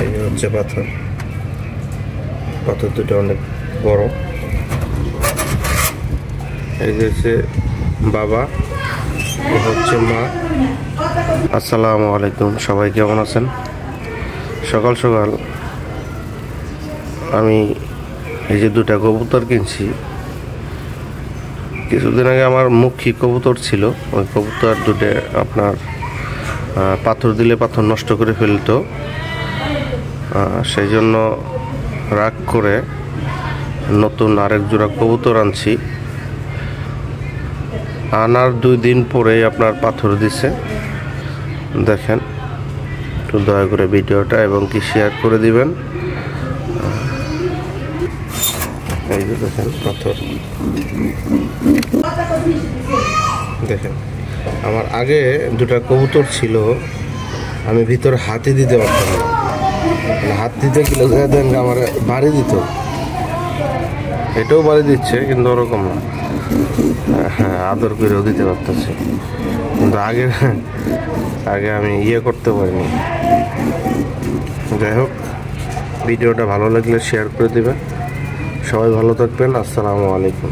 এই হচ্ছে পাথর, পাথর দুটো অনেক বড়। এই যে হচ্ছে বাবা, এ হচ্ছে মা। আসসালামু আলাইকুম, সবাই কেমন আছেন? সকাল সকাল আমি এই যে দুটা কবুতর কিনছি। কিছুদিন আগে আমার মুখী কবুতর ছিল, ওই কবুতর দুটো আপনার পাথর দিলে পাথর নষ্ট করে ফেলতো। সেই জন্য রাগ করে নতুন আরেক জোড়া কবুতর আনছি। আনার 2 দিন পরেই আপনার পাথর দিছে। দেখেন, একটু দয়া করে ভিডিওটা এবং কি শেয়ার করে দিবেন। এই যে দেখেন পাথর, দেখেন আমার আগে দুটা কবুতর ছিল, আমি ভিতরে হাতে দিতে পারতাম না। হাত দিতে গেলে দেন আমার বাড়ি দিত, এটাও বাড়ি দিচ্ছে কিন্তু ওরকম না। হ্যাঁ, আদর করেও দিতে পারতেছে, কিন্তু আগে আমি করতে পারিনি। যাই হোক, ভিডিওটা ভালো লাগলে শেয়ার করে দিবেন। সবাই ভালো থাকবেন। আসসালামু আলাইকুম।